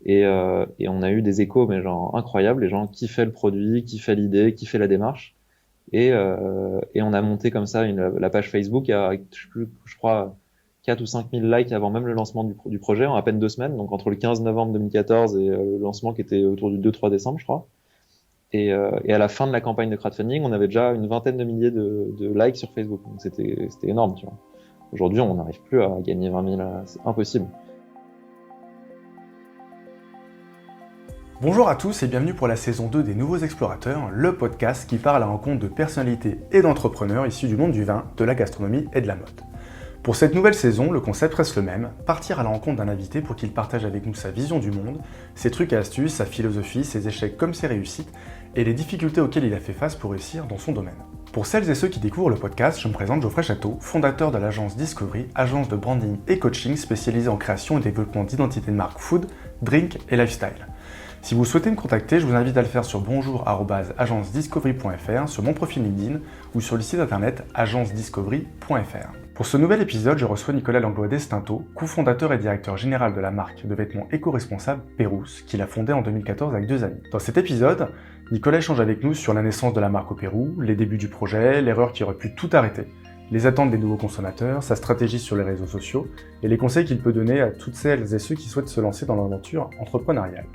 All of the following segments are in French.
Et on a eu des échos, mais genre incroyables. Les gens kiffaient le produit, kiffaient l'idée, kiffaient la démarche. Et on a monté comme ça la page Facebook avec, je crois, 4 ou 5 000 likes avant même le lancement du projet en à peine 2 semaines. Donc entre le 15 novembre 2014 et le lancement qui était autour du 2-3 décembre, je crois. Et à la fin de la campagne de crowdfunding, on avait déjà une vingtaine de milliers de likes sur Facebook. Donc c'était énorme, tu vois. Aujourd'hui, on n'arrive plus à gagner 20 000, c'est impossible. Bonjour à tous et bienvenue pour la saison 2 des Nouveaux Explorateurs, le podcast qui part à la rencontre de personnalités et d'entrepreneurs issus du monde du vin, de la gastronomie et de la mode. Pour cette nouvelle saison, le concept reste le même, partir à la rencontre d'un invité pour qu'il partage avec nous sa vision du monde, ses trucs et astuces, sa philosophie, ses échecs comme ses réussites et les difficultés auxquelles il a fait face pour réussir dans son domaine. Pour celles et ceux qui découvrent le podcast, je me présente Geoffrey Château, fondateur de l'agence Discovery, agence de branding et coaching spécialisée en création et développement d'identité de marque food, drink et lifestyle. Si vous souhaitez me contacter, je vous invite à le faire sur bonjour@agencediscovery.fr, sur mon profil LinkedIn ou sur le site internet agencediscovery.fr. Pour ce nouvel épisode, je reçois Nicolas Langlois-Destinto, cofondateur et directeur général de la marque de vêtements éco-responsable Pérouse, qu'il a fondée en 2014 avec 2 amis. Dans cet épisode, Nicolas échange avec nous sur la naissance de la marque au Pérou, les débuts du projet, l'erreur qui aurait pu tout arrêter, les attentes des nouveaux consommateurs, sa stratégie sur les réseaux sociaux et les conseils qu'il peut donner à toutes celles et ceux qui souhaitent se lancer dans l'aventure entrepreneuriale.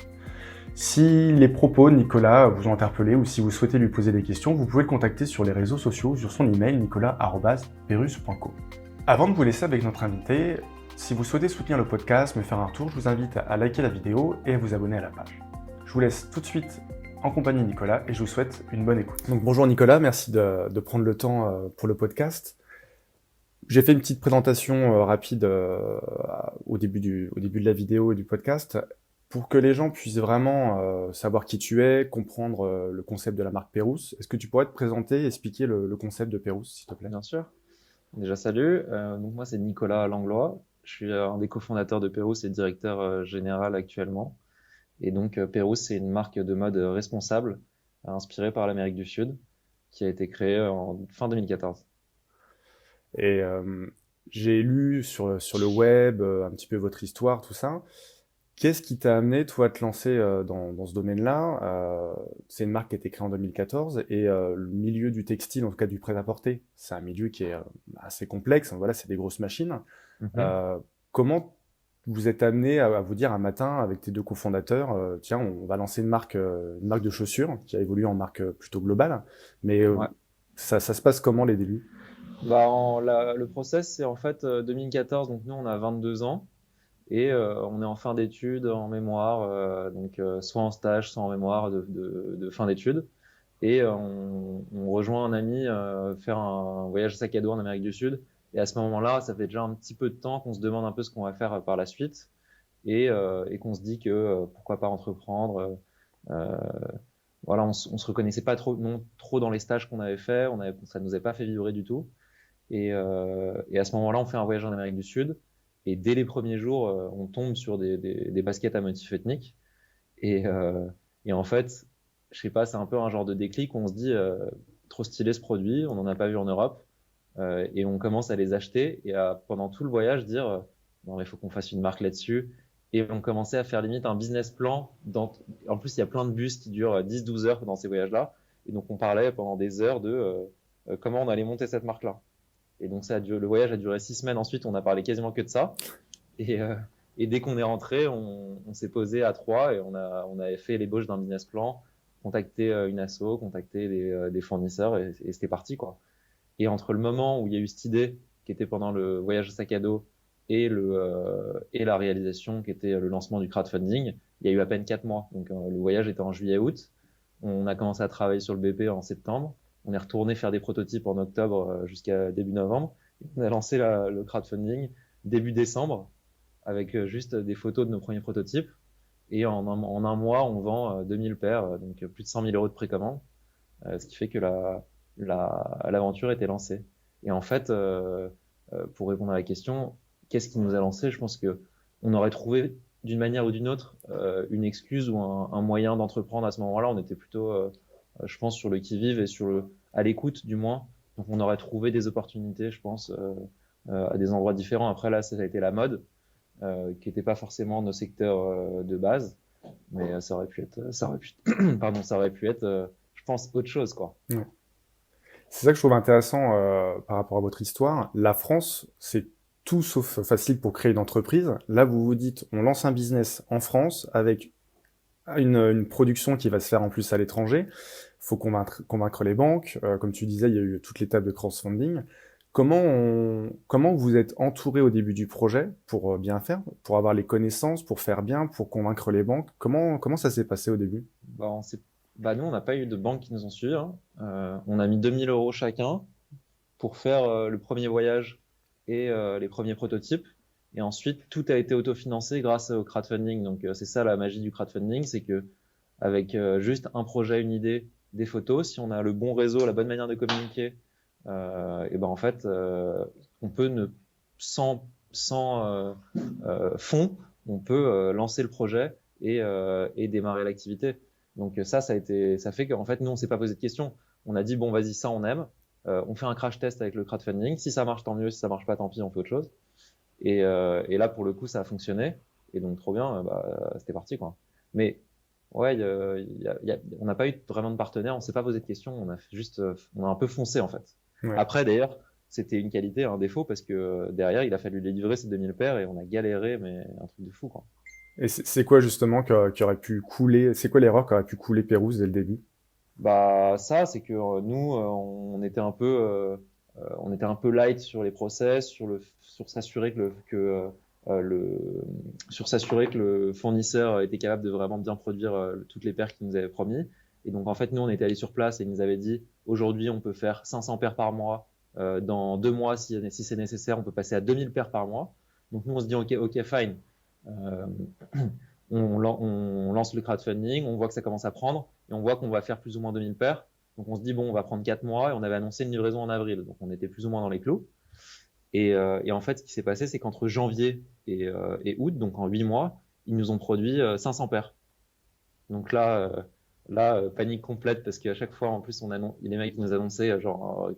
Si les propos de Nicolas vous ont interpellé ou si vous souhaitez lui poser des questions, vous pouvez le contacter sur les réseaux sociaux sur son email nicolas@perus.co. Avant de vous laisser avec notre invité, si vous souhaitez soutenir le podcast, me faire un retour, je vous invite à liker la vidéo et à vous abonner à la page. Je vous laisse tout de suite en compagnie de Nicolas et je vous souhaite une bonne écoute. Donc bonjour Nicolas, merci de prendre le temps pour le podcast. J'ai fait une petite présentation rapide au début de la vidéo et du podcast. Pour que les gens puissent vraiment savoir qui tu es, comprendre le concept de la marque Pérouse, est-ce que tu pourrais te présenter et expliquer le concept de Pérouse, s'il te plaît? Bien sûr. Déjà, salut. Donc moi, c'est Nicolas Langlois. Je suis un des cofondateurs de Pérouse et directeur général actuellement. Et donc, Pérouse, c'est une marque de mode responsable, inspirée par l'Amérique du Sud, qui a été créée en fin 2014. Et j'ai lu sur le web un petit peu votre histoire, tout ça. Qu'est-ce qui t'a amené, toi, à te lancer dans ce domaine-là? C'est une marque qui a été créée en 2014 et le milieu du textile, en tout cas du prêt-à-porter, c'est un milieu qui est assez complexe. Voilà, c'est des grosses machines. Mhm. Euh, Comment vous êtes amené à vous dire un matin avec tes deux cofondateurs, tiens, on va lancer une marque de chaussures qui a évolué en marque plutôt globale, mais Ouais. ça se passe comment les débuts? Bah, le process, c'est en fait 2014, donc nous, on a 22 ans et on est en fin d'études, en mémoire, donc soit en stage, soit en mémoire de fin d'études. Et on rejoint un ami faire un voyage sac à dos en Amérique du Sud. Et à ce moment-là, ça fait déjà un petit peu de temps qu'on se demande un peu ce qu'on va faire par la suite et qu'on se dit que pourquoi pas entreprendre. Euh, voilà, on se reconnaissait pas trop, non, trop dans les stages qu'on avait fait. Ça nous avait pas fait vibrer du tout. Et à ce moment-là, on fait un voyage en Amérique du Sud. Et dès les premiers jours, on tombe sur des baskets à motifs ethniques. Et, euh, et en fait, je sais pas, c'est un peu un genre de déclic où on se dit trop stylé ce produit, on n'en a pas vu en Europe, et on commence à les acheter et à pendant tout le voyage dire non mais il faut qu'on fasse une marque là-dessus. Et on commençait à faire limite un business plan. En plus, il y a plein de bus qui durent 10-12 heures dans ces voyages-là. Et donc on parlait pendant des heures de comment on allait monter cette marque-là. Et donc le voyage a duré 6 semaines. Ensuite, on a parlé quasiment que de ça. Et, euh, et dès qu'on est rentré, on s'est posé à trois et on a fait l'ébauche d'un business plan, contacté une asso, contacté des fournisseurs et c'était parti, quoi. Et entre le moment où il y a eu cette idée, qui était pendant le voyage sac à dos, et la réalisation, qui était le lancement du crowdfunding, il y a eu à peine 4 mois. Donc le voyage était en juillet-août. On a commencé à travailler sur le BP en septembre. On est retourné faire des prototypes en octobre jusqu'à début novembre. On a lancé le crowdfunding début décembre avec juste des photos de nos premiers prototypes. Et en un mois, on vend 2000 paires, donc plus de 100 000 euros de précommande, ce qui fait que l'aventure était lancée. Et en fait, pour répondre à la question, qu'est-ce qui nous a lancé? Je pense que on aurait trouvé d'une manière ou d'une autre une excuse ou un moyen d'entreprendre à ce moment-là. On était plutôt, je pense, sur le qui-vive et à l'écoute du moins. Donc on aurait trouvé des opportunités, je pense, à des endroits différents. Après là, ça a été la mode. qui n'étaient pas forcément nos secteurs de base, mais pardon, ça aurait pu être, je pense, autre chose, quoi. Ouais. C'est ça que je trouve intéressant par rapport à votre histoire. La France, c'est tout sauf facile pour créer une entreprise. Là, vous vous dites, on lance un business en France avec une production qui va se faire en plus à l'étranger. Il faut convaincre les banques. Comme tu disais, il y a eu toute l'étape de crowdfunding. Comment vous êtes entouré au début du projet pour bien faire, pour avoir les connaissances, pour faire bien, pour convaincre les banques? Comment ça s'est passé au début? Bah, nous, on n'a pas eu de banques qui nous ont suivis, hein. On a mis 2000 euros chacun pour faire le premier voyage et les premiers prototypes. Et ensuite, tout a été autofinancé grâce au crowdfunding. Donc, c'est ça la magie du crowdfunding, c'est que avec juste un projet, une idée, des photos, si on a le bon réseau, la bonne manière de communiquer, et ben en fait, on peut sans fonds, on peut lancer le projet et démarrer l'activité. Donc ça fait qu'en fait, nous, on s'est pas posé de questions. On a dit bon, vas-y, ça, on aime. On fait un crash test avec le crowdfunding. Si ça marche, tant mieux. Si ça marche pas, tant pis, on fait autre chose. Et là, pour le coup, ça a fonctionné. Et donc, trop bien, c'était parti, quoi. Mais ouais, on n'a pas eu vraiment de partenaire. On s'est pas posé de questions. On a un peu foncé, en fait. Ouais. Après, d'ailleurs, c'était une qualité, un défaut, parce que derrière, il a fallu les livrer, ces 2000 paires, et on a galéré, mais un truc de fou, quoi. Et c'est quoi justement qui aurait pu couler? C'est quoi l'erreur qui aurait pu couler Pérouse dès le début? Bah ça, c'est que nous, on était un peu light sur les process, sur s'assurer sur s'assurer que le fournisseur était capable de vraiment bien produire toutes les paires qu'il nous avait promis. Et donc en fait, nous, on était allés sur place et il nous avait dit, aujourd'hui, on peut faire 500 paires par mois. Dans 2 mois, si c'est nécessaire, on peut passer à 2000 paires par mois. Donc nous, on se dit, ok, fine. Euh, on lance le crowdfunding, on voit que ça commence à prendre et on voit qu'on va faire plus ou moins 2000 paires. Donc on se dit, bon, on va prendre 4 mois et on avait annoncé une livraison en avril. Donc on était plus ou moins dans les clous. Et en fait, ce qui s'est passé, c'est qu'entre janvier et août, donc en 8 mois, ils nous ont produit 500 paires. Donc là, panique complète parce qu'à chaque fois, en plus, les mecs nous annonçaient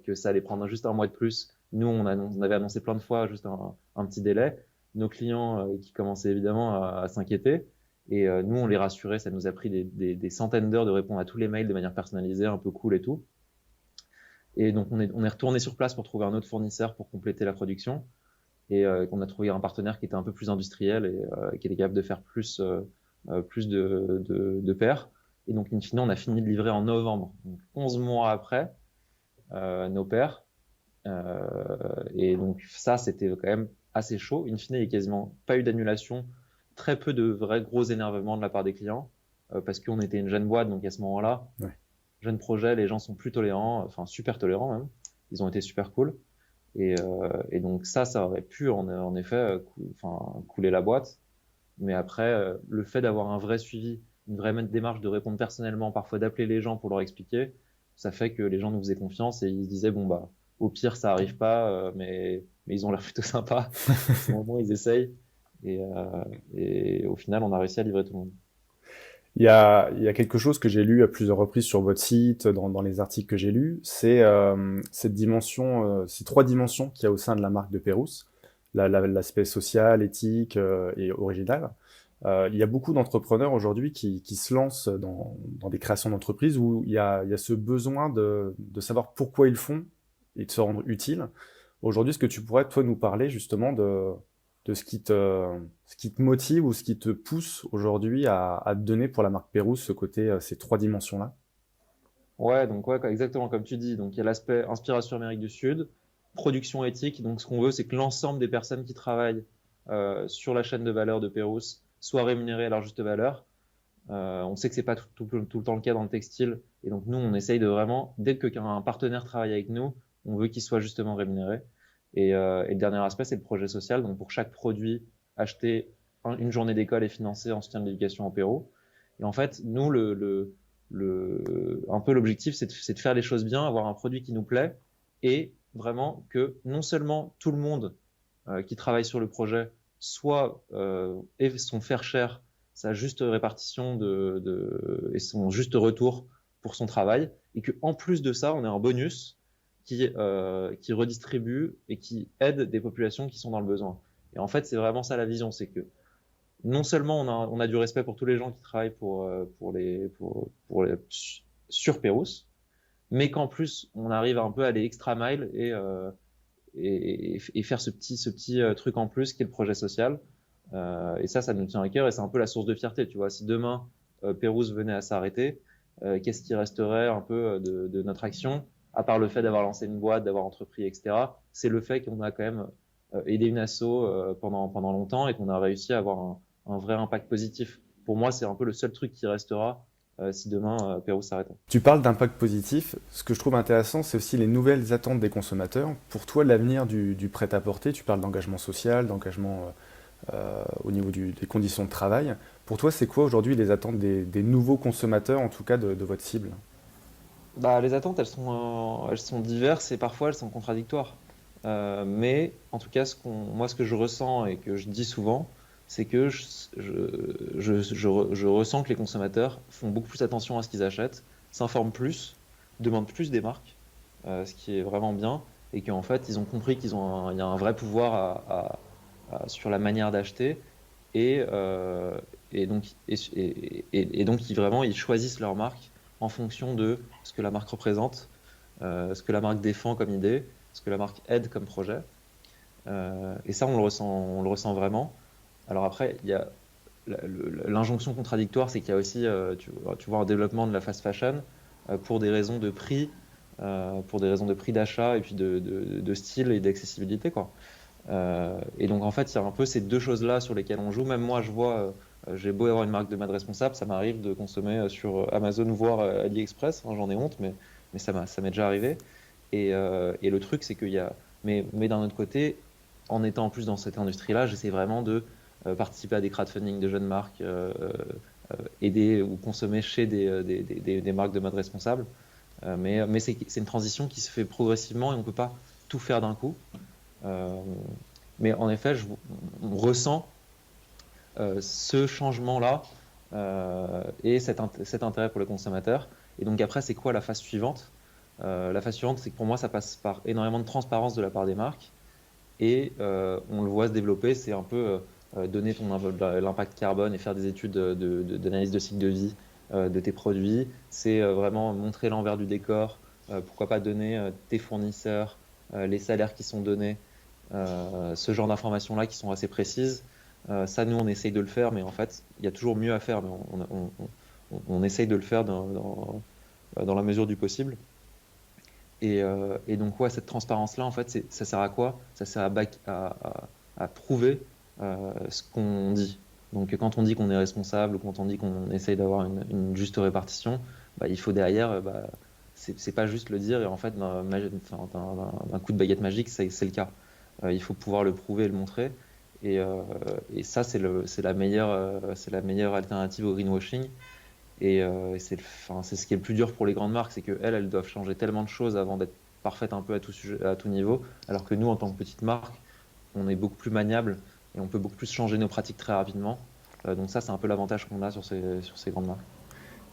que ça allait prendre juste un mois de plus. Nous, on avait annoncé plein de fois juste un petit délai. Nos clients qui commençaient évidemment à s'inquiéter. Et nous, on les rassurait. Ça nous a pris des centaines d'heures de répondre à tous les mails de manière personnalisée, un peu cool et tout. Et donc, on est retourné sur place pour trouver un autre fournisseur pour compléter la production. Et on a trouvé un partenaire qui était un peu plus industriel et qui était capable de faire plus de paires. Et donc, in fine, on a fini de livrer en novembre. Donc, 11 mois après, nos paires. Et donc, ça, c'était quand même assez chaud. In fine, il n'y a quasiment pas eu d'annulation. Très peu de vrais gros énervements de la part des clients. Parce qu'on était une jeune boîte, donc à ce moment-là, Ouais. jeune projet, les gens sont plus tolérants, enfin super tolérants même. Ils ont été super cool. Et donc ça aurait pu en effet couler la boîte. Mais après, le fait d'avoir un vrai suivi, une vraie démarche de répondre personnellement, parfois d'appeler les gens pour leur expliquer, ça fait que les gens nous faisaient confiance et ils se disaient, bon, bah, au pire, ça arrive pas, mais ils ont l'air plutôt sympas. Au moins, ils essayent. Et au final, on a réussi à livrer tout le monde. Il y a quelque chose que j'ai lu à plusieurs reprises sur votre site, dans les articles que j'ai lus, c'est cette dimension, ces trois dimensions qu'il y a au sein de la marque de Pérouse, l'aspect social, éthique et original. Il y a beaucoup d'entrepreneurs aujourd'hui qui se lancent dans des créations d'entreprises où il y a ce besoin de savoir pourquoi ils font et de se rendre utile. Aujourd'hui, est-ce que tu pourrais, toi, nous parler justement de ce qui te motive ou ce qui te pousse aujourd'hui à te donner pour la marque Pérouse ce côté, ces trois dimensions-là? Ouais, donc ouais, exactement comme tu dis. Donc il y a l'aspect inspiration Amérique du Sud, production éthique. Donc ce qu'on veut, c'est que l'ensemble des personnes qui travaillent sur la chaîne de valeur de Pérouse soient rémunérées à leur juste valeur. On sait que c'est pas tout le temps le cas dans le textile, et donc nous, on essaye de vraiment, dès qu'un partenaire travaille avec nous, on veut qu'il soit justement rémunéré. Et le dernier aspect, c'est le projet social. Donc pour chaque produit acheté, une journée d'école est financée en soutien de l'éducation au Pérou. Et en fait, nous, un peu l'objectif, c'est de faire les choses bien, avoir un produit qui nous plaît, et vraiment que non seulement tout le monde qui travaille sur le projet soit ait son fair share, sa juste répartition et son juste retour pour son travail, et que en plus de ça, on ait un bonus qui redistribue et qui aide des populations qui sont dans le besoin. Et en fait, c'est vraiment ça la vision, c'est que non seulement on a du respect pour tous les gens qui travaillent sur Pérouse, mais qu'en plus on arrive un peu à aller extra mile et faire ce petit truc en plus qui est le projet social. Et ça nous tient à cœur et c'est un peu la source de fierté. Tu vois, si demain Pérouse venait à s'arrêter, qu'est-ce qui resterait un peu de notre action, à part le fait d'avoir lancé une boîte, d'avoir entrepris, etc. C'est le fait qu'on a quand même aidé une asso pendant longtemps et qu'on a réussi à avoir un vrai impact positif. Pour moi, c'est un peu le seul truc qui restera si demain Pérouse s'arrêtait. Tu parles d'impact positif. Ce que je trouve intéressant, c'est aussi les nouvelles attentes des consommateurs. Pour toi, l'avenir du prêt-à-porter, tu parles d'engagement social, d'engagement au niveau des conditions de travail. Pour toi, c'est quoi aujourd'hui les attentes des nouveaux consommateurs, en tout cas de votre cible? Bah, les attentes, elles sont diverses et parfois elles sont contradictoires. Mais en tout cas, moi, ce que je ressens et que je dis souvent, c'est que je ressens que les consommateurs font beaucoup plus attention à ce qu'ils achètent, s'informent plus, demandent plus des marques, ce qui est vraiment bien, et qu'en fait, ils ont compris il y a un vrai pouvoir sur la manière d'acheter, et, euh, et donc vraiment, ils choisissent leur marque en fonction de ce que la marque représente, ce que la marque défend comme idée, ce que la marque aide comme projet. Et ça, on le ressent vraiment. Alors après, il y a l'injonction contradictoire, c'est qu'il y a aussi, tu vois, un développement de la fast fashion pour des raisons de prix, pour des raisons de prix d'achat et puis de style et d'accessibilité, quoi. Et donc en fait, il y a un peu ces deux choses-là sur lesquelles on joue. Même moi, je vois, j'ai beau avoir une marque de mode responsable, ça m'arrive de consommer sur Amazon, voire AliExpress. Hein, j'en ai honte, mais ça m'est déjà arrivé. Et le truc, c'est qu'il y a, mais d'un autre côté, en étant en plus dans cette industrie-là, j'essaie vraiment de participer à des crowdfunding de jeunes marques, aider ou consommer chez des marques de mode responsable. Mais c'est une transition qui se fait progressivement et on ne peut pas tout faire d'un coup. Euh, mais en effet, on ressent ce changement-là et cet intérêt pour le consommateur. Et donc après, c'est quoi la phase suivante? La phase suivante, c'est que pour moi, ça passe par énormément de transparence de la part des marques et on le voit se développer. C'est un peu donner l'impact carbone et faire des études d'analyse de cycle de vie de tes produits. C'est vraiment montrer l'envers du décor. Pourquoi pas donner tes fournisseurs, les salaires qui sont donnés, ce genre d'informations-là qui sont assez précises. Ça, nous, on essaye de le faire, mais en fait, il y a toujours mieux à faire, mais on essaye de le faire dans la mesure du possible. Et donc, ouais, cette transparence-là, en fait, ça sert à quoi? Ça sert à prouver ce qu'on dit. Donc, quand on dit qu'on est responsable ou quand on dit qu'on essaye d'avoir une juste répartition, bah, il faut derrière, bah, c'est pas juste le dire et en fait, d'un coup de baguette magique, c'est le cas. Il faut pouvoir le prouver et le montrer. Et ça, c'est la meilleure alternative au greenwashing. Et c'est ce qui est le plus dur pour les grandes marques, c'est qu'elles, elles doivent changer tellement de choses avant d'être parfaites un peu à tout niveau, alors que nous, en tant que petite marque, on est beaucoup plus maniable et on peut beaucoup plus changer nos pratiques très rapidement. Donc ça, c'est un peu l'avantage qu'on a sur ces grandes marques.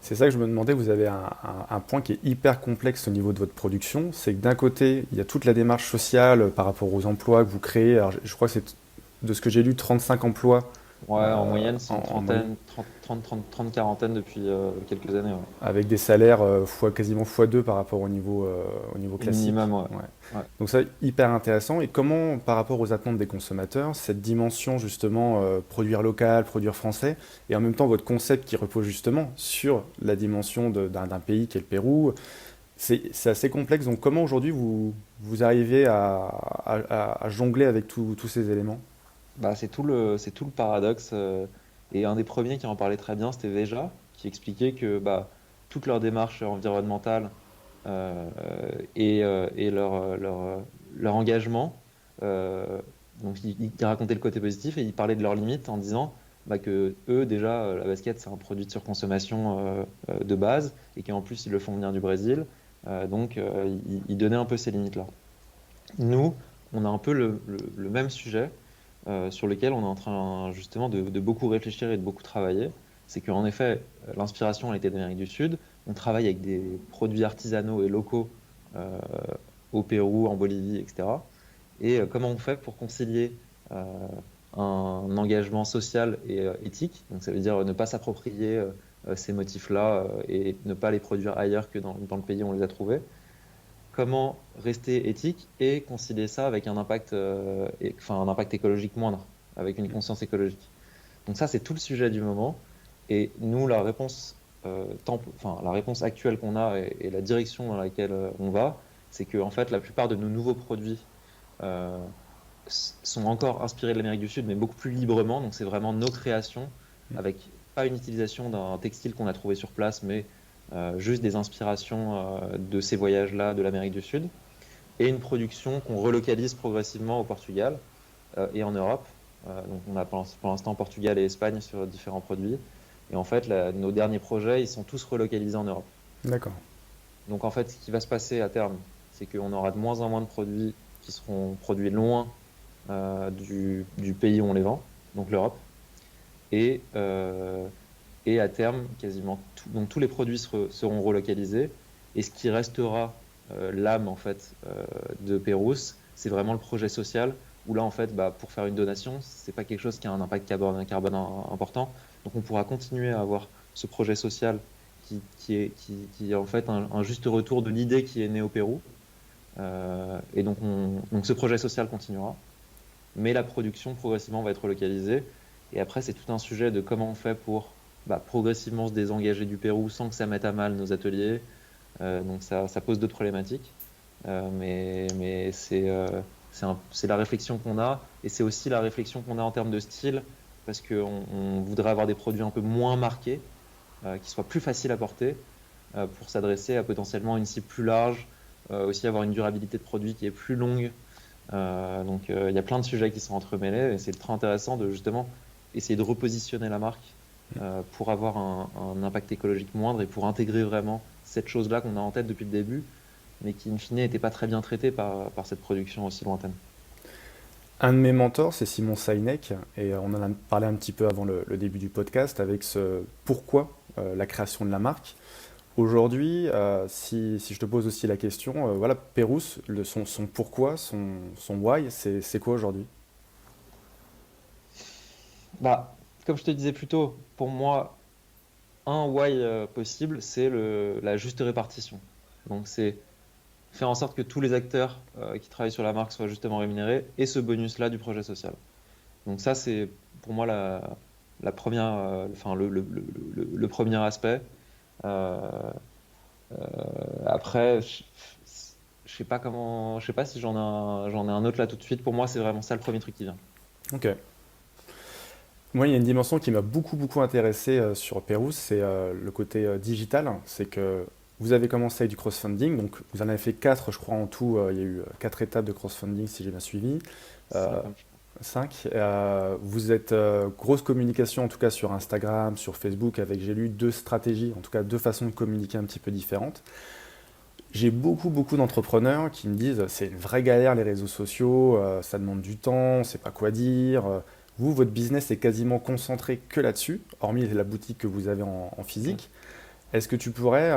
C'est ça que je me demandais, vous avez un point qui est hyper complexe au niveau de votre production, c'est que d'un côté, il y a toute la démarche sociale par rapport aux emplois que vous créez. Alors, je crois que c'est de ce que j'ai lu, 35 emplois Ouais, en moyenne, c'est une en moyenne, trentaine, 30, quarantaine depuis quelques années. Ouais. avec des salaires quasiment x2 par rapport au niveau classique. Minimum, ouais. Ouais. Ouais. Donc ça, hyper intéressant. Et comment, par rapport aux attentes des consommateurs, cette dimension justement produire local, produire français, et en même temps votre concept qui repose justement sur la dimension d'un pays qui est le Pérou, c'est assez complexe. Donc comment aujourd'hui vous arrivez à jongler avec tous ces éléments? Bah, c'est tout le paradoxe. Et un des premiers qui en parlait très bien, c'était Veja, qui expliquait que bah, toute leur démarche environnementale euh, et leur engagement, euh, donc ils racontaient le côté positif et ils parlaient de leurs limites en disant bah, que eux, déjà, la basket, c'est un produit de surconsommation de base et qu'en plus, ils le font venir du Brésil. Donc, ils donnaient un peu ces limites-là. Nous, on a un peu le même sujet sur lequel on est en train justement de beaucoup réfléchir et de beaucoup travailler. C'est qu'en effet, l'inspiration elle était d'Amérique du Sud. On travaille avec des produits artisanaux et locaux euh, au Pérou, en Bolivie, etc. Et comment on fait pour concilier euh, un engagement social et éthique. Donc ça veut dire ne pas s'approprier ces motifs-là et ne pas les produire ailleurs que dans le pays où on les a trouvés. Comment rester éthique et concilier ça avec un impact écologique moindre, avec une conscience écologique. Donc ça, c'est tout le sujet du moment. Et nous, la réponse actuelle qu'on a et la direction dans laquelle on va, c'est que en fait, la plupart de nos nouveaux produits euh, sont encore inspirés de l'Amérique du Sud, mais beaucoup plus librement. Donc c'est vraiment nos créations, avec pas une utilisation d'un textile qu'on a trouvé sur place, mais juste des inspirations de ces voyages-là de l'Amérique du Sud, et une production qu'on relocalise progressivement au Portugal et en Europe. Donc on a pour l'instant Portugal et Espagne sur différents produits. Et en fait, nos derniers projets, ils sont tous relocalisés en Europe. D'accord. Donc en fait, ce qui va se passer à terme, c'est qu'on aura de moins en moins de produits qui seront produits loin du pays où on les vend, donc l'Europe. Et, euh, et à terme, quasiment donc tous les produits seront relocalisés. Et ce qui restera l'âme en fait de Pérouse, c'est vraiment le projet social où là en fait, pour faire une donation, c'est pas quelque chose qui a un impact carbone important. Donc on pourra continuer à avoir ce projet social qui est en fait un juste retour de l'idée qui est née au Pérou. Et donc ce projet social continuera, mais la production progressivement va être relocalisée. Et après, c'est tout un sujet de comment on fait pour progressivement se désengager du Pérou sans que ça mette à mal nos ateliers. Donc ça pose d'autres problématiques. Mais c'est la réflexion qu'on a, et c'est aussi la réflexion qu'on a en termes de style, parce qu'on voudrait avoir des produits un peu moins marqués, qui soient plus faciles à porter, pour s'adresser à potentiellement une cible plus large, aussi avoir une durabilité de produit qui est plus longue. Donc il y a plein de sujets qui sont entremêlés, et c'est très intéressant de justement essayer de repositionner la marque pour avoir un impact écologique moindre et pour intégrer vraiment cette chose-là qu'on a en tête depuis le début, mais qui in fine n'était pas très bien traitée par cette production aussi lointaine. Un de mes mentors, c'est Simon Sinek, et on en a parlé un petit peu avant le début du podcast avec ce pourquoi la création de la marque. Aujourd'hui, si je te pose aussi la question, voilà, Pérouse, son pourquoi, son why, c'est quoi aujourd'hui? Comme je te disais plus tôt, pour moi, un why possible, c'est la juste répartition. Donc c'est faire en sorte que tous les acteurs qui travaillent sur la marque soient justement rémunérés, et ce bonus-là du projet social. Donc ça, c'est pour moi la première, enfin le premier aspect. Euh, Après, je sais pas si j'en ai un autre là tout de suite. Pour moi, c'est vraiment ça le premier truc qui vient. Ok. Moi, il y a une dimension qui m'a beaucoup intéressé sur Pérouse, c'est le côté digital. C'est que vous avez commencé avec du crowdfunding, donc vous en avez fait quatre, je crois en tout. Il y a eu quatre étapes de crowdfunding si j'ai bien suivi. Euh, 5 comme je crois. Cinq. Vous êtes grosse communication en tout cas sur Instagram, sur Facebook, avec j'ai lu deux stratégies, en tout cas deux façons de communiquer un petit peu différentes. J'ai beaucoup d'entrepreneurs qui me disent c'est une vraie galère les réseaux sociaux, ça demande du temps, on sait pas quoi dire. Vous, votre business est quasiment concentré que là-dessus, hormis la boutique que vous avez en Mm. physique. Est-ce que tu pourrais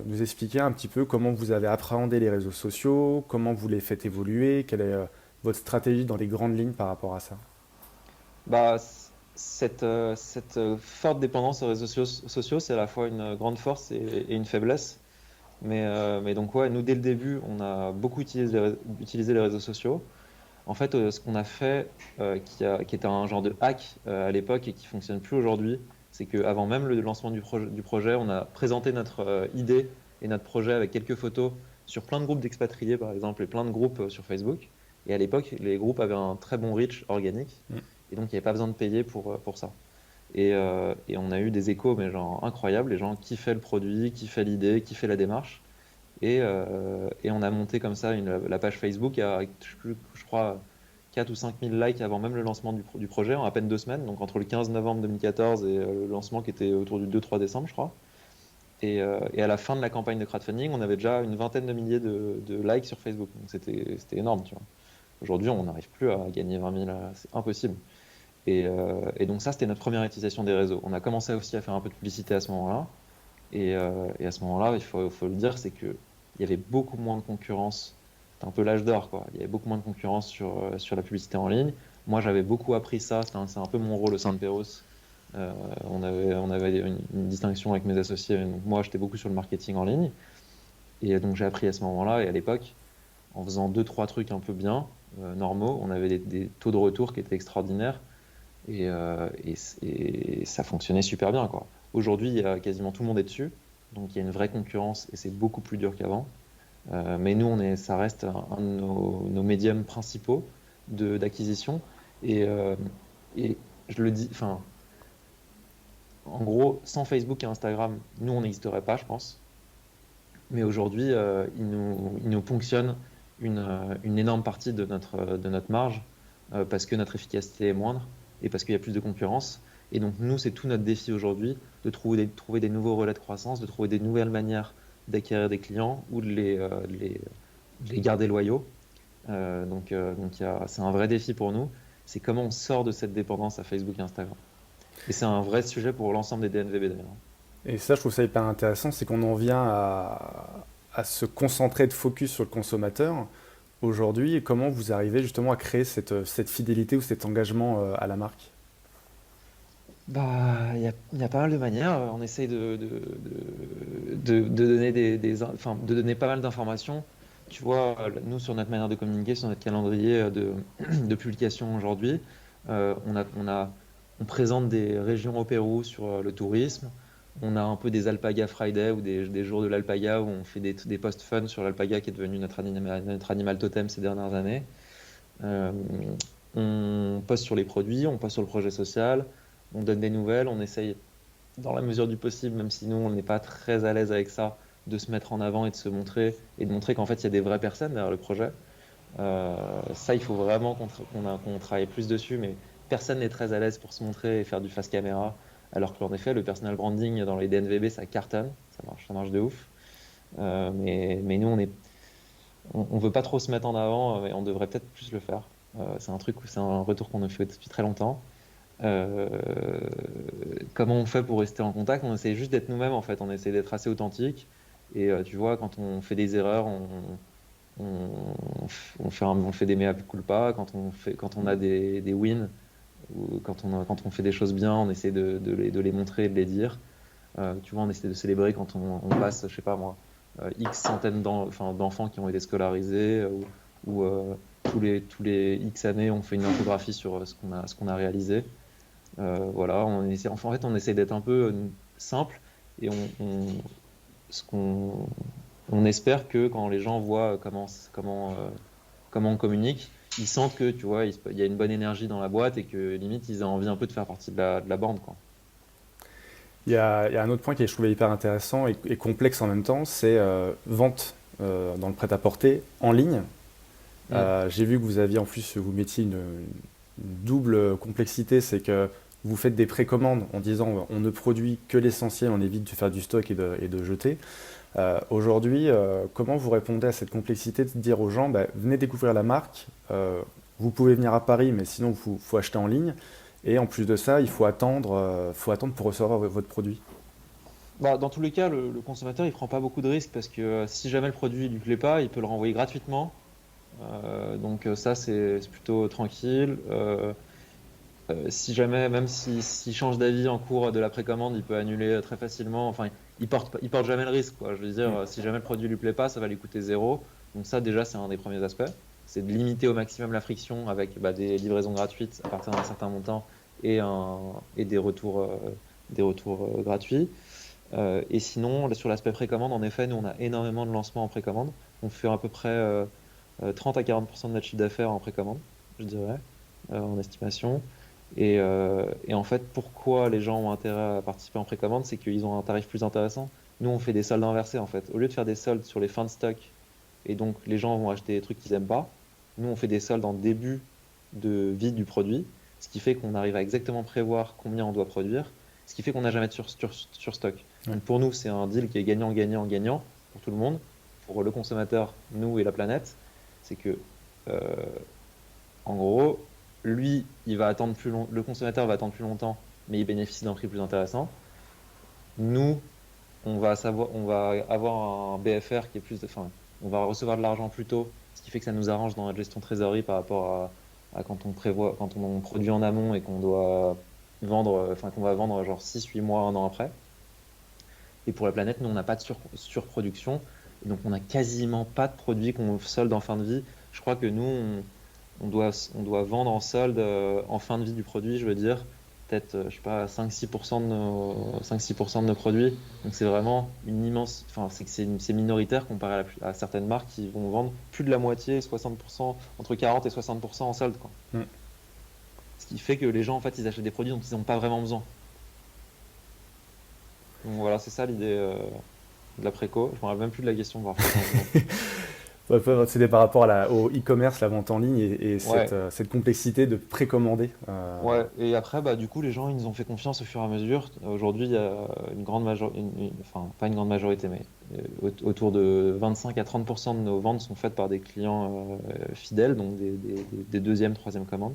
nous expliquer un petit peu comment vous avez appréhendé les réseaux sociaux, comment vous les faites évoluer, quelle est votre stratégie dans les grandes lignes par rapport à ça? Cette forte dépendance aux sociaux, c'est à la fois une grande force et une faiblesse. Mais donc, ouais, nous, dès le début, on a beaucoup utilisé les réseaux sociaux. En fait, ce qu'on a fait, qui était un genre de hack à l'époque et qui fonctionne plus aujourd'hui, c'est qu'avant même le lancement du projet, on a présenté notre idée et notre projet avec quelques photos sur plein de groupes d'expatriés, par exemple, et plein de groupes sur Facebook. Et à l'époque, les groupes avaient un très bon reach organique, Mm. et donc il n'y avait pas besoin de payer pour ça. Et on a eu des échos, mais genre incroyables. Les gens kiffaient le produit, kiffaient l'idée, kiffaient la démarche. Et on a monté comme ça la page Facebook à, je crois, 4 ou 5 000 likes avant même le lancement du projet, en à peine 2 semaines, donc entre le 15 novembre 2014 et le lancement qui était autour du 2-3 décembre, je crois. Et à la fin de la campagne de crowdfunding, on avait déjà une vingtaine de milliers de likes sur Facebook. Donc c'était énorme, tu vois. Aujourd'hui, on n'arrive plus à gagner 20 000, c'est impossible. Et donc ça, c'était notre première utilisation des réseaux. On a commencé aussi à faire un peu de publicité à ce moment-là. Et à ce moment-là, il faut le dire, c'est qu'il y avait beaucoup moins de concurrence. C'était un peu l'âge d'or, quoi. Il y avait beaucoup moins de concurrence sur la publicité en ligne. Moi, j'avais beaucoup appris ça. C'est un peu mon rôle au sein de Perros. Euh, on avait une distinction avec mes associés. Donc, moi, j'étais beaucoup sur le marketing en ligne. Et donc, j'ai appris à ce moment-là. Et à l'époque, en faisant deux, trois trucs un peu bien, normaux, on avait des taux de retour qui étaient extraordinaires. Et ça fonctionnait super bien, quoi. Aujourd'hui, il y a quasiment tout le monde est dessus. Donc, il y a une vraie concurrence et c'est beaucoup plus dur qu'avant. Mais nous, ça reste un de nos médiums principaux d'acquisition. Et, euh, et je le dis, enfin, en gros, sans Facebook et Instagram, nous, on n'existerait pas, je pense. Mais aujourd'hui, ils nous ponctionnent une énorme partie de notre marge parce que notre efficacité est moindre et parce qu'il y a plus de concurrence. Et donc, nous, c'est tout notre défi aujourd'hui de trouver des nouveaux relais de croissance, de trouver des nouvelles manières d'acquérir des clients ou de les garder loyaux. C'est un vrai défi pour nous. C'est comment on sort de cette dépendance à Facebook et Instagram. Et c'est un vrai sujet pour l'ensemble des DNVB d'ailleurs. Et ça, je trouve ça hyper intéressant, c'est qu'on en vient à se concentrer de focus sur le consommateur. Aujourd'hui, et comment vous arrivez justement à créer cette fidélité ou cet engagement à la marque? Bah, il y a pas mal de manières. On essaye de donner enfin, de donner pas mal d'informations. Tu vois, nous, sur notre manière de communiquer, sur notre calendrier de publication aujourd'hui, on présente des régions au Pérou sur le tourisme. On a un peu des Alpaga Friday ou des jours de l'Alpaga où on fait des posts fun sur l'Alpaga qui est devenu notre animal totem ces dernières années. Euh, on poste sur les produits, on poste sur le projet social, on donne des nouvelles, on essaye, dans la mesure du possible, même si nous, on n'est pas très à l'aise avec ça, de se mettre en avant et de se montrer, et de montrer qu'en fait, il y a des vraies personnes derrière le projet. Ça, il faut vraiment qu'on travaille plus dessus, mais personne n'est très à l'aise pour se montrer et faire du face caméra, alors qu'en effet, le personal branding dans les DNVB, ça cartonne, ça marche de ouf. Mais nous, on veut pas trop se mettre en avant, et on devrait peut-être plus le faire. C'est un retour qu'on a fait depuis très longtemps. Euh, Comment on fait pour rester en contact? On essaie juste d'être nous-mêmes en fait, on essaie d'être assez authentique. Et tu vois, quand on fait des erreurs, on, on fait des mea culpa. Quand on a des wins, ou quand on fait des choses bien, on essaie de les montrer et de les dire. Tu vois, on essaie de célébrer quand on passe, je sais pas moi, X centaines d'enfants qui ont été scolarisés, ou tous les X années, on fait une infographie sur ce qu'on a réalisé. Voilà, en fait, on essaie d'être un peu simple et ce qu'on, on espère que quand les gens voient comment on communique, ils sentent que, tu vois, il y a une bonne énergie dans la boîte et que limite, ils ont envie un peu de faire partie de la bande, quoi. Il y a un autre point qui je trouvais hyper intéressant et complexe en même temps, c'est vente dans le prêt-à-porter en ligne. Mm. J'ai vu que vous aviez en plus, vous mettiez une double complexité, c'est que vous faites des précommandes en disant on ne produit que l'essentiel, on évite de faire du stock et de jeter. Aujourd'hui, comment vous répondez à cette complexité de dire aux gens, bah, venez découvrir la marque, vous pouvez venir à Paris, mais sinon il faut acheter en ligne, et en plus de ça, faut attendre pour recevoir votre produit. Bah, dans tous les cas, le consommateur, il prend pas beaucoup de risques parce que si jamais le produit lui plaît pas, il peut le renvoyer gratuitement. Ça, c'est plutôt tranquille. Si jamais, même s'il change d'avis en cours de la précommande, il peut annuler très facilement. Enfin, il porte jamais le risque, quoi. Je veux dire, Mm. si jamais le produit lui plaît pas, ça va lui coûter zéro. Donc ça, déjà, c'est un des premiers aspects. C'est de limiter au maximum la friction avec des livraisons gratuites à partir d'un certain montant et des retours gratuits. Et sinon, là, sur l'aspect précommande, en effet, nous, on a énormément de lancements en précommande. On fait à peu près 30 à 40% de notre chiffre d'affaires en précommande, je dirais, en estimation. Et en fait, pourquoi les gens ont intérêt à participer en précommande, c'est qu'ils ont un tarif plus intéressant. Nous, on fait des soldes inversés, en fait. Au lieu de faire des soldes sur les fins de stock, et donc les gens vont acheter des trucs qu'ils aiment pas, nous, on fait des soldes en début de vie du produit, ce qui fait qu'on arrive à exactement prévoir combien on doit produire, ce qui fait qu'on n'a jamais de sur stock. Ouais. Donc pour nous, c'est un deal qui est gagnant, gagnant, gagnant pour tout le monde, pour le consommateur, nous et la planète. C'est que euh, en gros, lui, le consommateur va attendre plus longtemps, mais il bénéficie d'un prix plus intéressant. Nous, on va avoir un BFR qui est enfin, on va recevoir de l'argent plus tôt, ce qui fait que ça nous arrange dans notre gestion de trésorerie par rapport quand on produit en amont et qu'on doit qu'on va vendre genre 6-8 mois, un an après. Et pour la planète, nous, on n'a pas de surproduction. Et donc, on n'a quasiment pas de produits qu'on solde en fin de vie. Je crois que nous, on doit vendre en solde en fin de vie du produit, je veux dire, peut-être, je sais pas, 5-6% de nos produits. Donc, c'est vraiment une immense. Enfin, c'est minoritaire comparé à certaines marques qui vont vendre plus de la moitié, 60%, entre 40 et 60% en solde, quoi. Mm. Ce qui fait que les gens, en fait, ils achètent des produits dont ils n'ont pas vraiment besoin. Donc, voilà, c'est ça l'idée de la préco. Je me rappelle même plus de la question. Ouais, c'était par rapport au e-commerce, la vente en ligne et Ouais, cette complexité de précommander. ouais. Et après, bah, du coup, les gens, ils nous ont fait confiance au fur et à mesure. Aujourd'hui, il y a une grande majorité, enfin, pas une grande majorité, mais autour de 25 à 30% de nos ventes sont faites par des clients fidèles, donc des deuxième, troisième commandes.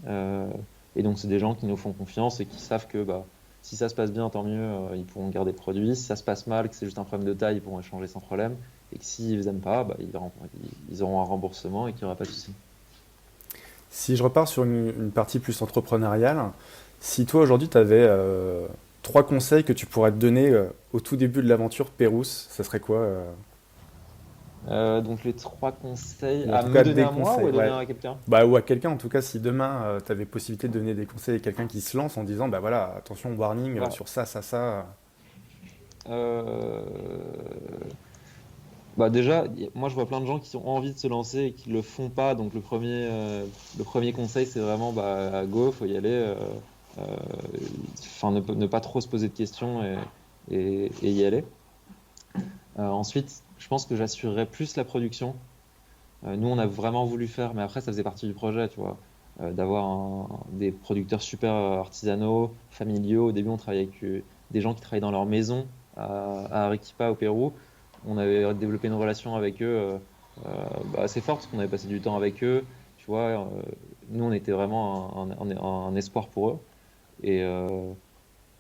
Euh, et donc, c'est des gens qui nous font confiance et qui savent que bah, si ça se passe bien, tant mieux, ils pourront garder le produit. Si ça se passe mal, que c'est juste un problème de taille, ils pourront échanger sans problème. Et que s'ils n'aiment pas, bah, ils auront un remboursement et qu'il n'y aura pas de souci. Si je repars sur une partie plus entrepreneuriale, si toi aujourd'hui tu avais 3 conseils que tu pourrais te donner au tout début de l'aventure Pérouse, ça serait quoi Donc, les 3 conseils ou en à tout me cas donner des à moi ou conseils, à donner ouais. à quelqu'un? Bah, ou à quelqu'un, en tout cas, si demain tu avais possibilité de donner des conseils à quelqu'un qui se lance en disant, bah voilà, attention, warning Bah, sur ça, ça, ça. euh, Bah déjà, moi je vois plein de gens qui ont envie de se lancer et qui le font pas. Donc le premier conseil, c'est vraiment bah, go, faut y aller. Euh, Enfin, ne pas trop se poser de questions et y aller. Ensuite, je pense que j'assurerais plus la production. Nous, on a vraiment voulu faire, mais après, ça faisait partie du projet, tu vois, d'avoir des producteurs super artisanaux, familiaux. Au début, on travaillait avec des gens qui travaillaient dans leur maison à Arequipa, au Pérou. On avait développé une relation avec eux bah, assez forte, parce qu'on avait passé du temps avec eux. Tu vois, nous, on était vraiment un espoir pour eux. Et, euh,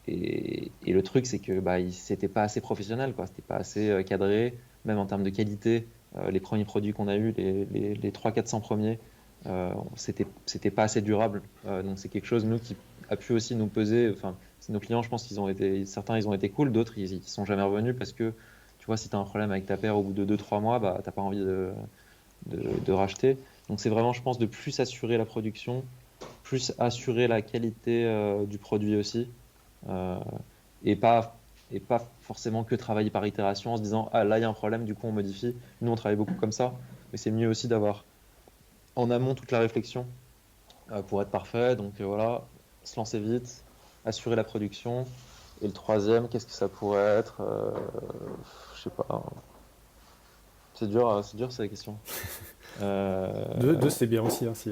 et le truc, c'est que bah, c'était pas assez professionnel, quoi. C'était pas assez cadré, même en termes de qualité. Les premiers produits qu'on a eus, les 300-400 premiers, c'était pas assez durable. Donc c'est quelque chose, nous, qui a pu aussi nous peser. Enfin, c'est nos clients, je pense certains, ils ont été cool, d'autres, ils sont jamais revenus parce que, tu vois, si tu as un problème avec ta paire au bout de 2-3 mois, bah, t'as pas envie de racheter. Donc c'est vraiment, je pense, de plus assurer la production, plus assurer la qualité du produit aussi euh, et pas forcément que travailler par itération en se disant ah là il y a un problème du coup on modifie. Nous on travaille beaucoup comme ça, mais c'est mieux aussi d'avoir en amont toute la réflexion pour être parfait. Donc voilà, se lancer vite, assurer la production. Et le troisième, qu'est-ce que ça pourrait être je sais pas. C'est dur, c'est la question. Deux, c'est bien aussi, hein, si,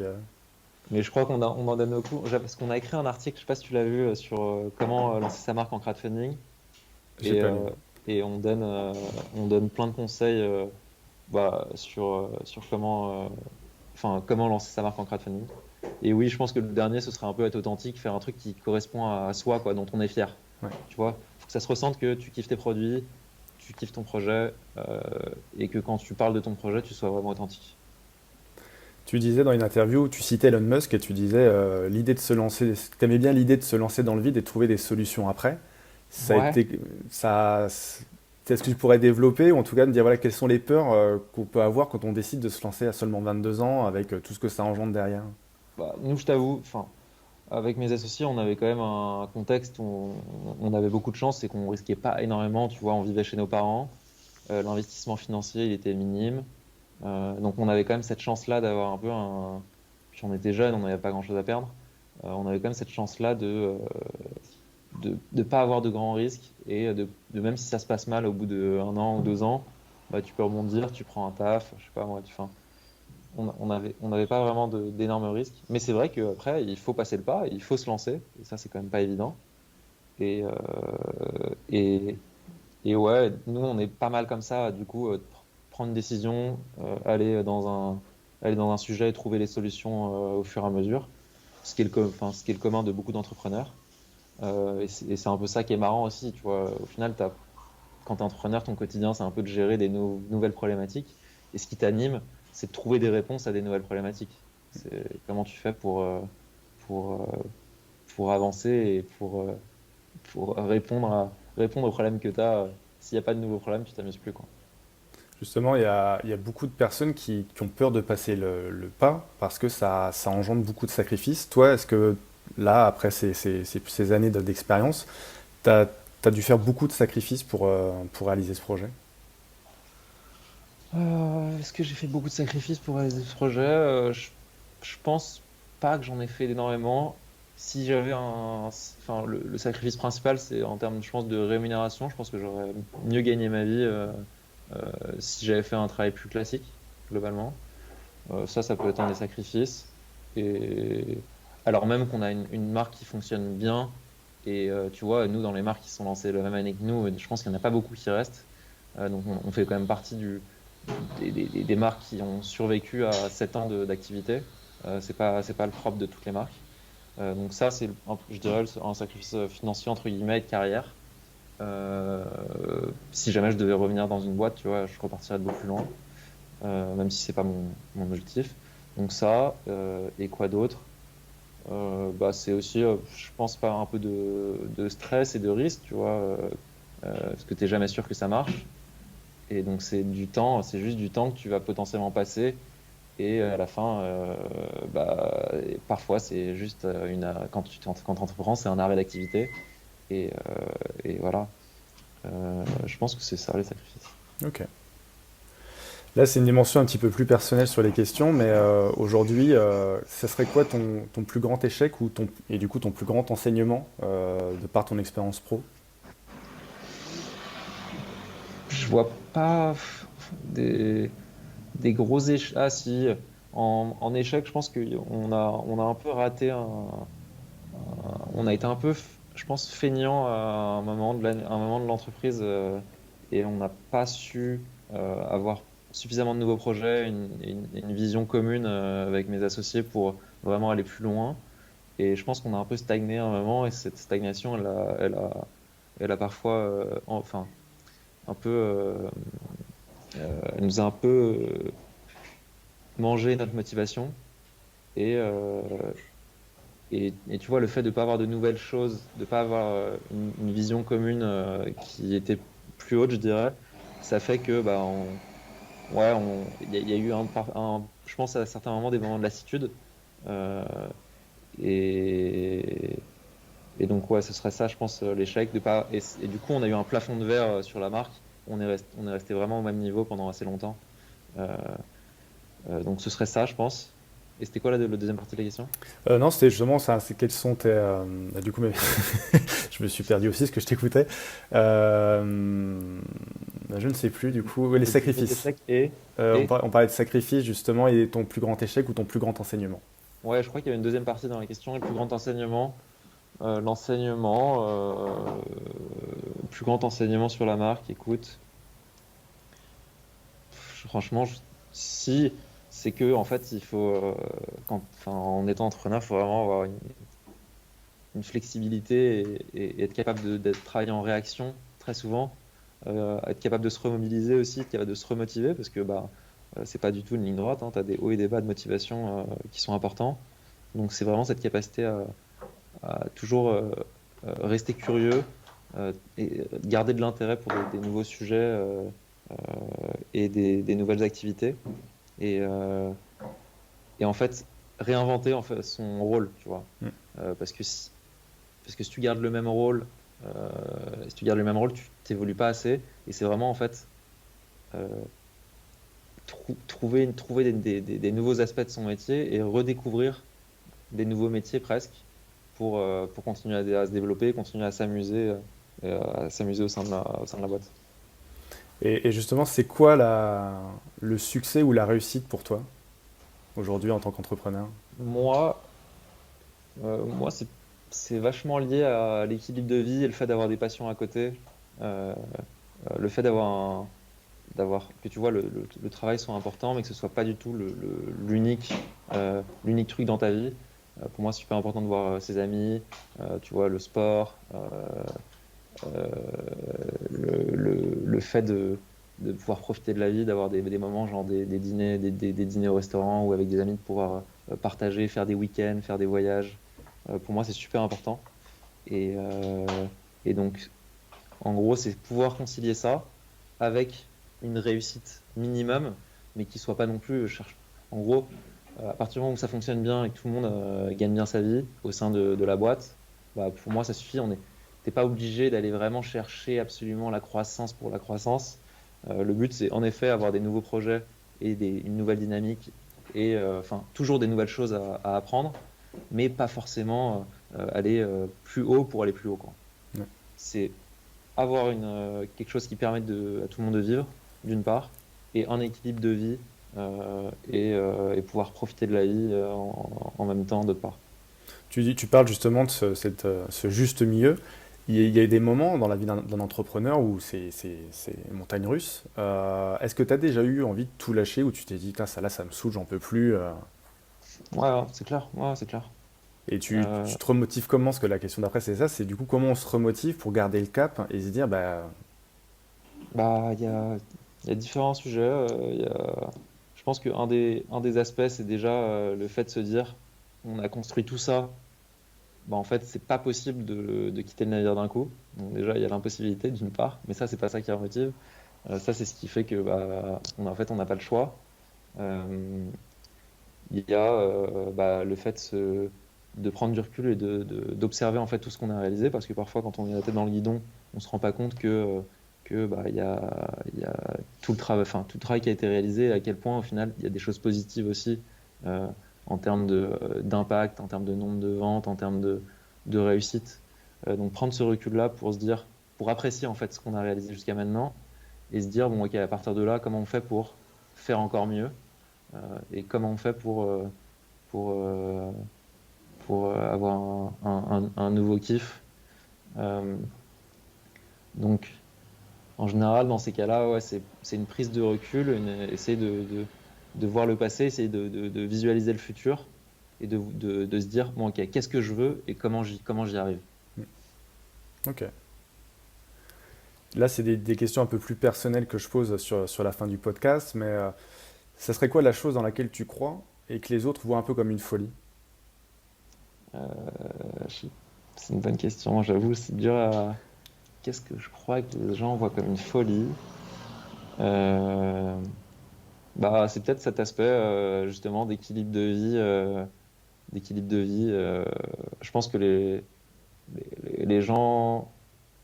Mais je crois on en donne beaucoup. Parce qu'on a écrit un article, je sais pas si tu l'as vu, sur comment lancer sa marque en crowdfunding. j'ai Et, pas lu. et on donne plein de conseils bah, sur comment lancer sa marque en crowdfunding. Et oui, je pense que le dernier, ce serait un peu être authentique, faire un truc qui correspond à soi, quoi, dont on est fier. Ouais. Tu vois, faut que ça se ressente que tu kiffes tes produits, tu kiffes ton projet, et que quand tu parles de ton projet, tu sois vraiment authentique. Tu disais dans une interview, tu citais Elon Musk et tu disais l'idée de se lancer, t'aimais bien l'idée de se lancer dans le vide et de trouver des solutions après. Ça a Ouais. été, ça, est-ce que tu pourrais développer ou en tout cas me dire voilà quelles sont les peurs qu'on peut avoir quand on décide de se lancer à seulement 22 ans avec tout ce que ça engendre derrière? Bah, nous, je t'avoue, enfin, avec mes associés, on avait quand même un contexte où on avait beaucoup de chance, c'est qu'on risquait pas énormément. Tu vois, on vivait chez nos parents. L'investissement financier, il était minime. Donc on avait quand même cette chance-là d'avoir un peu un. Puis on était jeunes, on n'avait pas grand-chose à perdre. On avait quand même cette chance-là de pas avoir de grands risques et de même si ça se passe mal au bout d'un an ou 2 ans, bah, tu peux rebondir, tu prends un taf, je sais pas moi, on n'avait pas vraiment d'énormes risques. Mais c'est vrai qu'après, il faut passer le pas, il faut se lancer, et ça c'est quand même pas évident. Et, euh, et, et ouais, nous, on est pas mal comme ça, du coup, prendre une décision, aller dans un sujet et trouver les solutions au fur et à mesure, ce qui est le commun de beaucoup d'entrepreneurs. Et c'est un peu ça qui est marrant aussi, tu vois. Au final, quand tu es entrepreneur, ton quotidien, c'est un peu de gérer des nouvelles problématiques. Et ce qui t'anime, c'est de trouver des réponses à des nouvelles problématiques. C'est comment tu fais pour, euh, pour avancer et pour répondre aux problèmes que tu as. S'il n'y a pas de nouveaux problèmes, tu t'amuses plus, quoi. Justement, il y a beaucoup de personnes qui ont peur de passer le pas parce que ça engendre beaucoup de sacrifices. Toi, est-ce que là, après ces années d'expérience, tu as dû faire beaucoup de sacrifices pour réaliser ce projet? Est-ce que j'ai fait beaucoup de sacrifices pour réaliser ce projet? Je pense pas que j'en ai fait énormément. Si j'avais enfin, le sacrifice principal, c'est en termes, je pense, de rémunération. Je pense que j'aurais mieux gagné ma vie si j'avais fait un travail plus classique, globalement. Ça peut être un des sacrifices. Et alors même qu'on a une marque qui fonctionne bien, et tu vois, nous, dans les marques qui sont lancées la même année que nous, je pense qu'il n'y en a pas beaucoup qui restent. Donc on fait quand même partie des marques qui ont survécu à 7 ans d'activité. C'est pas le propre de toutes les marques. Donc ça, c'est, je dirais, un sacrifice financier, entre guillemets, et de carrière. Euh, Si jamais je devais revenir dans une boîte, tu vois, je repartirais de beaucoup plus loin, même si c'est pas mon objectif. Donc ça, et quoi d'autre? Bah, c'est aussi, je pense, pas un peu de stress et de risque, tu vois, parce que t'es jamais sûr que ça marche. Et donc c'est du temps, c'est juste du temps que tu vas potentiellement passer. Et à la fin, bah, et parfois c'est juste quand tu entreprends, c'est un arrêt d'activité. Et voilà. Je pense que c'est ça les sacrifices. Ok. Là, c'est une dimension un petit peu plus personnelle sur les questions, mais aujourd'hui, ça serait quoi ton plus grand échec et du coup ton plus grand enseignement de par ton expérience pro? Je vois pas des gros échecs. Ah si, en échec, je pense on a un peu raté on a été un peu, je pense, feignant à un moment de l'entreprise et on n'a pas su avoir suffisamment de nouveaux projets, une vision commune avec mes associés pour vraiment aller plus loin. Et je pense qu'on a un peu stagné à un moment et cette stagnation, elle a parfois, enfin, un peu, elle nous a un peu mangé notre motivation. Et, euh, et tu vois, le fait de ne pas avoir de nouvelles choses, de ne pas avoir une vision commune qui était plus haute, je dirais, ça fait que, bah, ouais, il y a eu je pense à certains moments des moments de lassitude. Euh, et, et donc, ouais, ce serait ça, je pense, l'échec. Et du coup, on a eu un plafond de verre sur la marque. On est resté vraiment au même niveau pendant assez longtemps. Euh, donc, ce serait ça, je pense. Et c'était quoi la deuxième partie de la question? Non, c'était justement ça. C'est quels sont tes. Du coup, mais je me suis perdu aussi parce que je t'écoutais. Je ne sais plus. Du coup, ouais, les sacrifices. Échec et On parlait de sacrifices justement et ton plus grand échec ou ton plus grand enseignement. ouais, je crois qu'il y avait une deuxième partie dans la question. Et le plus grand enseignement, le plus grand enseignement sur la marque, écoute, franchement, si c'est que en fait, il faut, enfin, en étant entrepreneur, il faut vraiment avoir une flexibilité et être capable d'être travailler en réaction très souvent, être capable de se remobiliser aussi, être capable de se remotiver parce que bah, c'est pas du tout une ligne droite. Tu as des hauts et des bas de motivation qui sont importants. Donc c'est vraiment cette capacité à toujours rester curieux et garder de l'intérêt pour des nouveaux sujets euh, et des nouvelles activités. Et, euh, et en fait, réinventer en fait, son rôle, tu vois. Mm. Parce que si tu gardes le même rôle, si tu gardes le même rôle, tu t'évolues pas assez. Et c'est vraiment en fait euh, trouver des nouveaux aspects de son métier et redécouvrir des nouveaux métiers presque pour continuer à se développer, continuer à s'amuser au sein de la boîte. Et justement, c'est quoi le succès ou la réussite pour toi aujourd'hui en tant qu'entrepreneur? Moi, moi c'est vachement lié à l'équilibre de vie et le fait d'avoir des passions à côté. Euh, le fait que tu vois le travail soit important, mais que ce soit pas du tout l'unique truc dans ta vie. Pour moi, c'est super important de voir ses amis, tu vois, le sport, euh, le fait de pouvoir profiter de la vie, d'avoir des moments, genre des dîners, des dîners au restaurant ou avec des amis, de pouvoir partager, faire des week-ends, faire des voyages. Pour moi, c'est super important. Et, euh, et donc, en gros, c'est pouvoir concilier ça avec une réussite minimum, mais qui soit pas non plus. En gros, à partir du moment où ça fonctionne bien et que tout le monde gagne bien sa vie au sein de la boîte, bah, pour moi, ça suffit. T'es pas obligé d'aller vraiment chercher absolument la croissance pour la croissance. Le but, c'est en effet avoir des nouveaux projets et une nouvelle dynamique et enfin toujours des nouvelles choses à apprendre, mais pas forcément aller plus haut pour aller plus haut, quoi. Ouais. C'est avoir quelque chose qui permette à tout le monde de vivre, d'une part, et un équilibre de vie et pouvoir profiter de la vie en même temps, d'autre part. Tu parles justement de ce juste milieu. Il y a des moments dans la vie d'un entrepreneur où c'est montagne russe. Est-ce que tu as déjà eu envie de tout lâcher, où tu t'es dit, ça là, ça me saoule, j'en peux plus Ouais, ouais, c'est clair. Ouais, c'est clair. et tu Euh, te remotives comment? Parce que la question d'après, c'est ça, c'est du coup comment on se remotive pour garder le cap et se dire, Bah, il y a différents sujets. Je pense un des aspects, c'est déjà le fait de se dire, on a construit tout ça. Bah, en fait, c'est pas possible de quitter le navire d'un coup. Donc déjà, il y a l'impossibilité d'une part, mais ça, c'est pas ça qui remotive. Ça, c'est ce qui fait que, bah, en fait, on n'a pas le choix. Euh, il y a bah, le fait de prendre du recul et d'observer en fait tout ce qu'on a réalisé, parce que parfois, quand on est la tête dans le guidon, on se rend pas compte que bah, il y a tout le travail, enfin, tout le travail qui a été réalisé, et à quel point au final il y a des choses positives aussi euh, en termes d'impact, en termes de nombre de ventes, en termes de réussite. Donc prendre ce recul-là pour se dire, pour apprécier en fait ce qu'on a réalisé jusqu'à maintenant et se dire bon ok, à partir de là, comment on fait pour faire encore mieux et comment on fait pour, euh, pour avoir un nouveau kiff. Euh, donc en général, dans ces cas-là, ouais, c'est une prise de recul, essayer de voir le passé, essayer de visualiser le futur et de se dire, bon, ok, qu'est-ce que je veux et comment j'y arrive. ok. Là, c'est des questions un peu plus personnelles que je pose sur la fin du podcast, mais ça serait quoi la chose dans laquelle tu crois et que les autres voient un peu comme une folie? Euh, je- c'est une bonne question, j'avoue, c'est dur à... Qu'est-ce que je crois que les gens voient comme une folie? Euh, Bah, c'est peut-être cet aspect justement d'équilibre de vie. D'équilibre de vie. Je pense que les gens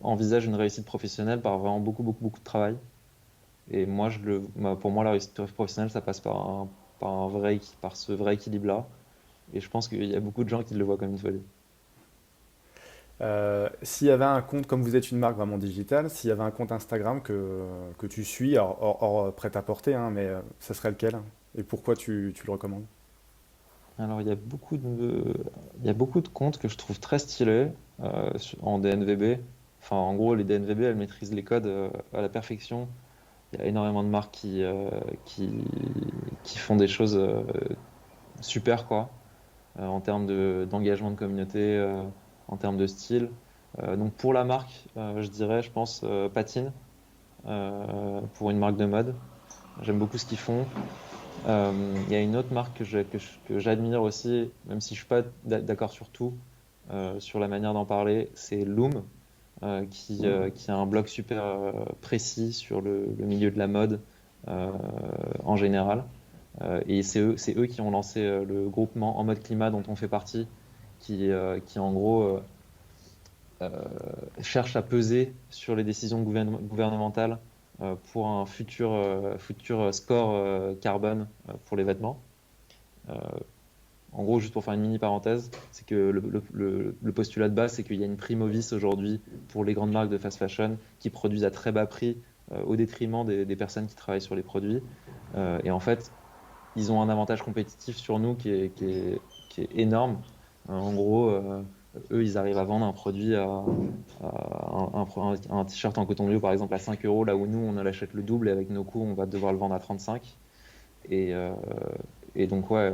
envisagent une réussite professionnelle par vraiment beaucoup de travail. Et moi, pour moi, la réussite professionnelle, ça passe par ce vrai équilibre-là. Et je pense qu'il y a beaucoup de gens qui le voient comme une folie. S'il y avait un compte, comme vous êtes une marque vraiment digitale, s'il y avait un compte Instagram que tu suis, hors prêt-à-porter, hein, mais ça serait lequel? Et pourquoi tu le recommandes? Alors, il y a beaucoup de comptes que je trouve très stylés en DNVB. Enfin, en gros, les DNVB, elles maîtrisent les codes à la perfection. Il y a énormément de marques qui, qui font des choses super, quoi, en termes d'engagement de communauté, en termes de style. Donc pour la marque, je dirais, je pense, Patine, pour une marque de mode. J'aime beaucoup ce qu'ils font. Il y a une autre marque que j'admire aussi, même si je suis pas d'accord sur tout, sur la manière d'en parler, c'est Loom, qui a un blog super précis sur le milieu de la mode euh, en général. Et c'est eux qui ont lancé le groupement En Mode Climat dont on fait partie, qui en gros cherche à peser sur les décisions gouvernementales pour un futur score carbone pour les vêtements. Euh, En gros, juste pour faire une mini parenthèse, c'est que le postulat de base, c'est qu'il y a une prime au vice aujourd'hui pour les grandes marques de fast fashion qui produisent à très bas prix au détriment des personnes qui travaillent sur les produits. Et en fait, ils ont un avantage compétitif sur nous qui est énorme. En gros, eux, ils arrivent à vendre un produit un t-shirt en coton bio, par exemple, à 5 euros, là où nous, on l'achète le double et avec nos coûts, on va devoir le vendre à 35. Et, euh, et donc, ouais,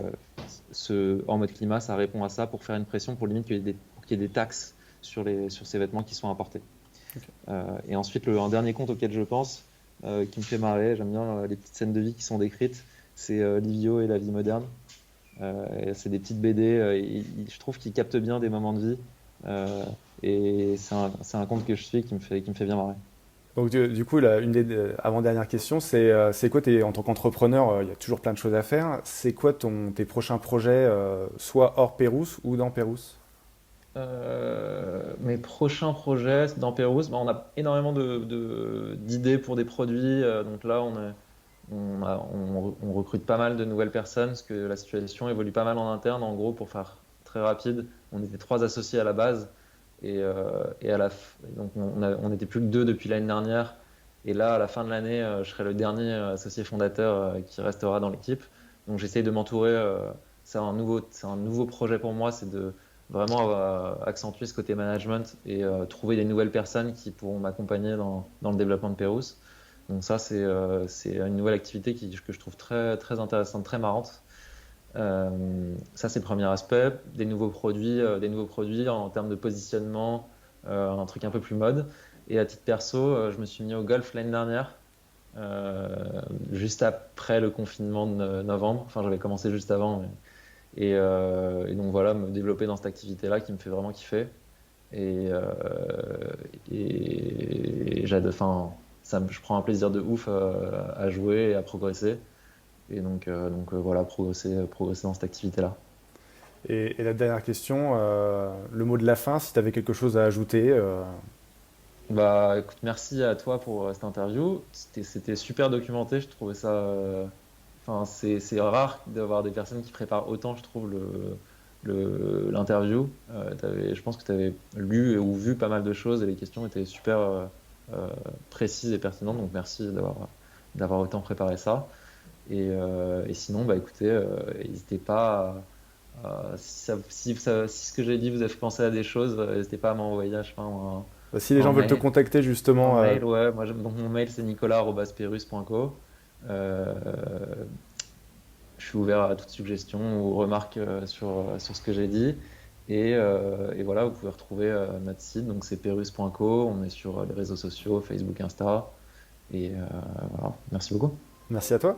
en mode climat, ça répond à ça pour faire une pression pour limite pour qu'il y ait des taxes sur ces vêtements qui sont importés. Ok. Et ensuite, un dernier compte auquel je pense, qui me fait marrer. J'aime bien les petites scènes de vie qui sont décrites. C'est Livio et la vie moderne. Et c'est des petites BD. Je trouve qu'ils captent bien des moments de vie. Euh, et c'est un conte que je suis qui me fait bien marrer. Donc du coup, une des avant-dernières questions, c'est quoi en tant qu'entrepreneur, il y a toujours plein de choses à faire. C'est quoi tes prochains projets, soit hors Pérouse ou dans Pérouse? Mes prochains projets dans Pérouse, bah, on a énormément d'idées pour des produits. Donc là, on recrute pas mal de nouvelles personnes parce que la situation évolue pas mal en interne. En gros, pour faire très rapide, on était 3 associés à la base et donc on était plus que 2 depuis l'année dernière. Et là, à la fin de l'année, je serai le dernier associé fondateur qui restera dans l'équipe. Donc j'essaye de m'entourer. C'est un nouveau projet pour moi, c'est de vraiment accentuer ce côté management et trouver des nouvelles personnes qui pourront m'accompagner dans le développement de Pérouse. Donc ça, c'est une nouvelle activité que je trouve très, très intéressante, très marrante. Ça, c'est le premier aspect. Des nouveaux produits en termes de positionnement, un truc un peu plus mode. Et à titre perso, je me suis mis au golf l'année dernière, euh, juste après le confinement de novembre. Enfin, j'avais commencé juste avant. Et donc voilà, me développer dans cette activité-là qui me fait vraiment kiffer. Et, euh, et j'adore, enfin, je prends un plaisir de ouf à jouer et à progresser. Et donc voilà, progresser dans cette activité-là. Et la dernière question, le mot de la fin, si tu avais quelque chose à ajouter. Bah écoute, merci à toi pour cette interview. C'était super documenté, je trouvais ça. Enfin, c'est rare d'avoir des personnes qui préparent autant, je trouve, l'interview. Je pense que tu avais lu ou vu pas mal de choses et les questions étaient super précises et pertinentes. Donc merci d'avoir autant préparé ça. Et sinon, bah écoutez, n'hésitez pas si ce que j'ai dit vous a fait penser à des choses, n'hésitez pas à m'envoyer, je sais pas, Si les un gens veulent te mail. contacter Un justement, mail, ouais. Donc mon mail c'est nicolas@perus.co. Euh, je suis ouvert à toute suggestion ou remarque sur ce que j'ai dit. Et voilà, vous pouvez retrouver notre site, donc c'est perus.co. On est sur les réseaux sociaux, Facebook, Insta. Et voilà, merci beaucoup. merci à toi.